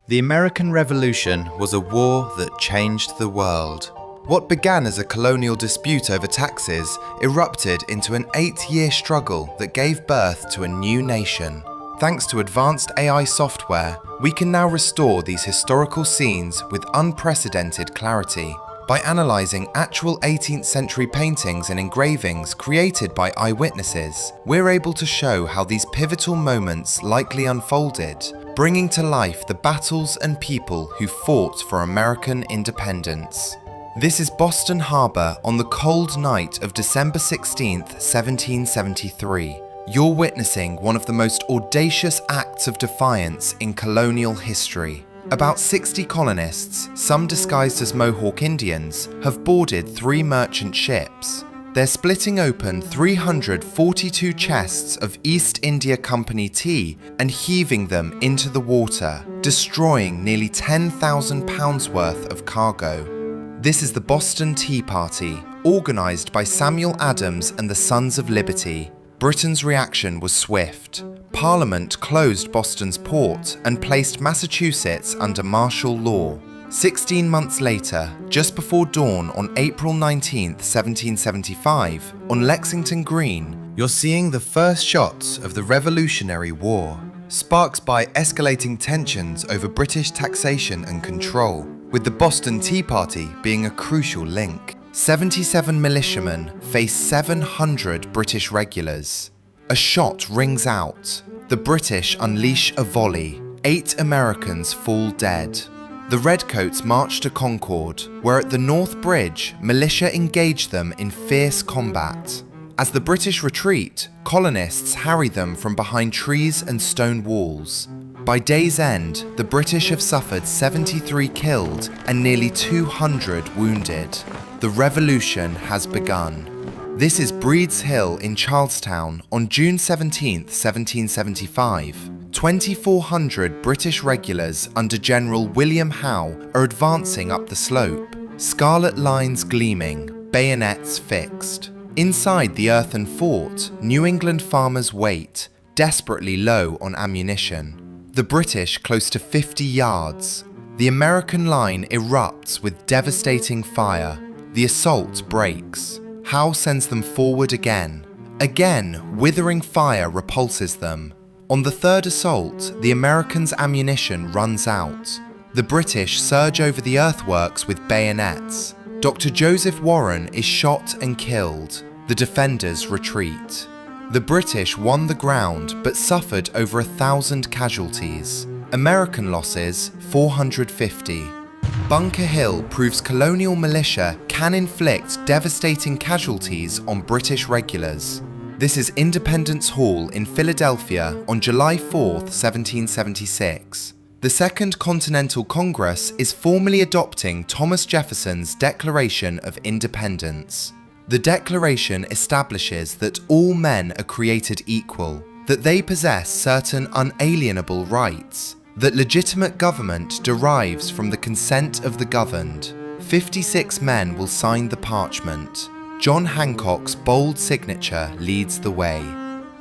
The American Revolution was a war that changed the world. What began as a colonial dispute over taxes erupted into an 8-year struggle that gave birth to a new nation. Thanks to advanced AI software, we can now restore these historical scenes with unprecedented clarity. By analysing actual 18th century paintings and engravings created by eyewitnesses, we're able to show how these pivotal moments likely unfolded, bringing to life the battles and people who fought for American independence. This is Boston Harbor on the cold night of December 16th, 1773. You're witnessing one of the most audacious acts of defiance in colonial history. About 60 colonists, some disguised as Mohawk Indians, have boarded 3 merchant ships. They're splitting open 342 chests of East India Company tea and heaving them into the water, destroying nearly £10,000 worth of cargo. This is the Boston Tea Party, organised by Samuel Adams and the Sons of Liberty. Britain's reaction was swift. Parliament closed Boston's port and placed Massachusetts under martial law. 16 months later, just before dawn on April 19, 1775, on Lexington Green, you're seeing the first shots of the Revolutionary War, sparked by escalating tensions over British taxation and control, with the Boston Tea Party being a crucial link. 77 militiamen face 700 British regulars. A shot rings out. The British unleash a volley. 8 Americans fall dead. The Redcoats march to Concord, where at the North Bridge, militia engage them in fierce combat. As the British retreat, colonists harry them from behind trees and stone walls. By day's end, the British have suffered 73 killed and nearly 200 wounded. The revolution has begun. This is Breed's Hill in Charlestown on June 17, 1775. 2,400 British regulars under General William Howe are advancing up the slope, scarlet lines gleaming, bayonets fixed. Inside the earthen fort, New England farmers wait, desperately low on ammunition. The British close to 50 yards. The American line erupts with devastating fire. The assault breaks. Howe sends them forward again. Again, withering fire repulses them. On the third assault, the Americans' ammunition runs out. The British surge over the earthworks with bayonets. Dr. Joseph Warren is shot and killed. The defenders retreat. The British won the ground but suffered over 1,000 casualties. American losses, 450. Bunker Hill proves colonial militia can inflict devastating casualties on British regulars. This is Independence Hall in Philadelphia on July 4, 1776. The Second Continental Congress is formally adopting Thomas Jefferson's Declaration of Independence. The Declaration establishes that all men are created equal, that they possess certain unalienable rights, that legitimate government derives from the consent of the governed. 56 men will sign the parchment. John Hancock's bold signature leads the way.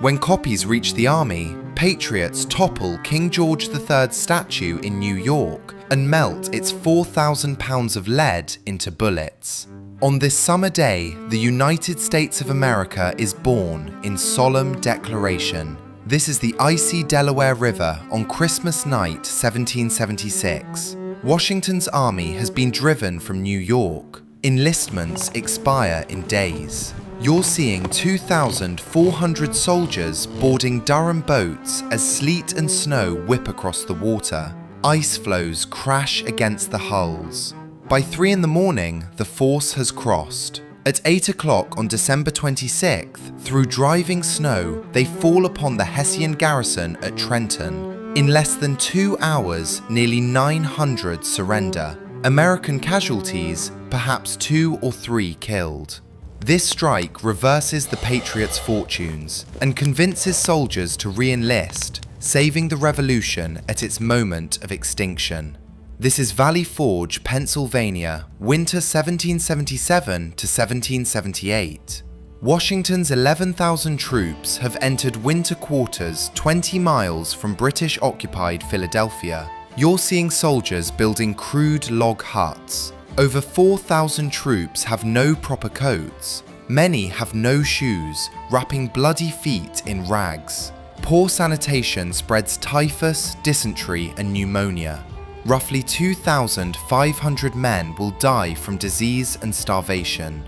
When copies reach the army, patriots topple King George III's statue in New York and melt its 4,000 pounds of lead into bullets. On this summer day, the United States of America is born in solemn declaration. This is the icy Delaware River on Christmas night 1776. Washington's army has been driven from New York. Enlistments expire in days. You're seeing 2,400 soldiers boarding Durham boats as sleet and snow whip across the water. Ice floes crash against the hulls. By 3 in the morning, the force has crossed. At 8 o'clock on December 26th, through driving snow, they fall upon the Hessian garrison at Trenton. In less than 2 hours, nearly 900 surrender. American casualties, perhaps 2 or 3 killed. This strike reverses the Patriots' fortunes and convinces soldiers to re-enlist, saving the revolution at its moment of extinction. This is Valley Forge, Pennsylvania, winter 1777 to 1778. Washington's 11,000 troops have entered winter quarters 20 miles from British-occupied Philadelphia. You're seeing soldiers building crude log huts. Over 4,000 troops have no proper coats. Many have no shoes, wrapping bloody feet in rags. Poor sanitation spreads typhus, dysentery, and pneumonia. Roughly 2,500 men will die from disease and starvation.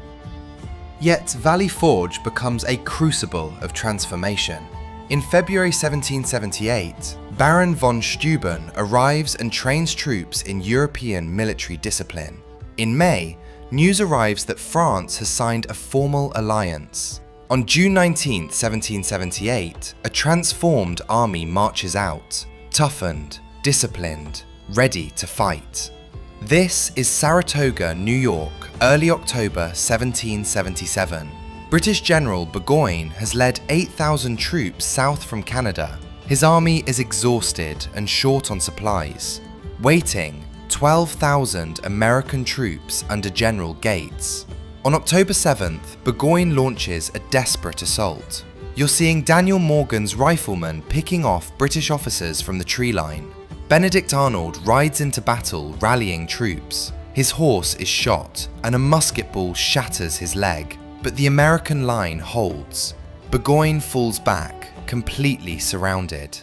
Yet Valley Forge becomes a crucible of transformation. In February 1778, Baron von Steuben arrives and trains troops in European military discipline. In May, news arrives that France has signed a formal alliance. On June 19, 1778, a transformed army marches out, toughened, disciplined, ready to fight. This is Saratoga, New York, early October 1777. British General Burgoyne has led 8,000 troops south from Canada. His army is exhausted and short on supplies. Waiting, 12,000 American troops under General Gates. On October 7th, Burgoyne launches a desperate assault. You're seeing Daniel Morgan's riflemen picking off British officers from the tree line. Benedict Arnold rides into battle rallying troops. His horse is shot, and a musket ball shatters his leg, but the American line holds. Burgoyne falls back, completely surrounded.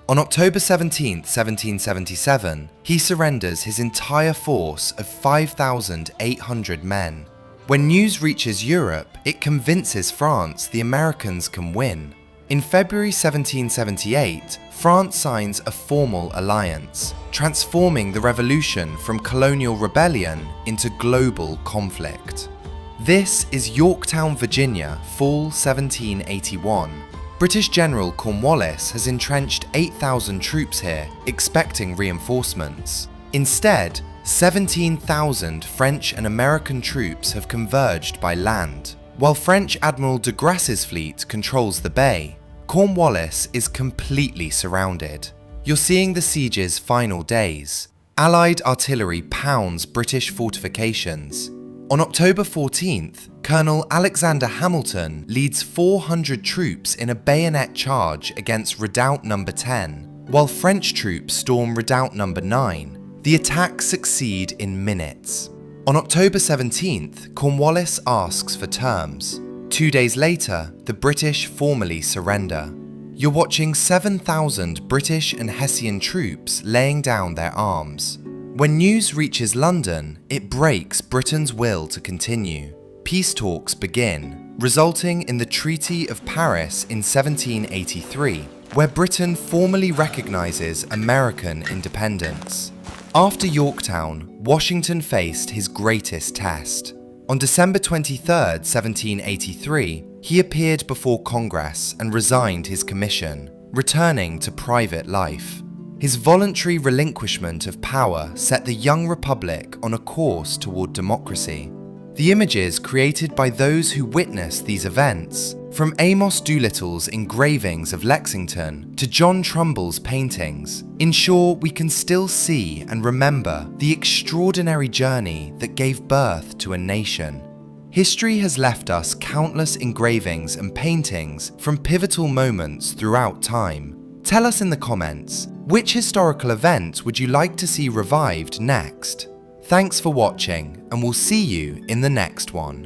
On October 17, 1777, he surrenders his entire force of 5,800 men. When news reaches Europe, it convinces France the Americans can win. In February 1778, France signs a formal alliance, transforming the revolution from colonial rebellion into global conflict. This is Yorktown, Virginia, fall 1781. British General Cornwallis has entrenched 8,000 troops here, expecting reinforcements. Instead, 17,000 French and American troops have converged by land. While French Admiral de Grasse's fleet controls the bay, Cornwallis is completely surrounded. You're seeing the siege's final days. Allied artillery pounds British fortifications. On October 14th, Colonel Alexander Hamilton leads 400 troops in a bayonet charge against Redoubt No. 10, while French troops storm Redoubt No. 9. The attacks succeed in minutes. On October 17th, Cornwallis asks for terms. 2 days later, the British formally surrender. You're watching 7,000 British and Hessian troops laying down their arms. When news reaches London, it breaks Britain's will to continue. Peace talks begin, resulting in the Treaty of Paris in 1783, where Britain formally recognizes American independence. After Yorktown, Washington faced his greatest test. On December 23, 1783, he appeared before Congress and resigned his commission, returning to private life. His voluntary relinquishment of power set the young republic on a course toward democracy. The images created by those who witnessed these events, from Amos Doolittle's engravings of Lexington to John Trumbull's paintings, ensure we can still see and remember the extraordinary journey that gave birth to a nation. History has left us countless engravings and paintings from pivotal moments throughout time. Tell us in the comments, which historical event would you like to see revived next? Thanks for watching, and we'll see you in the next one.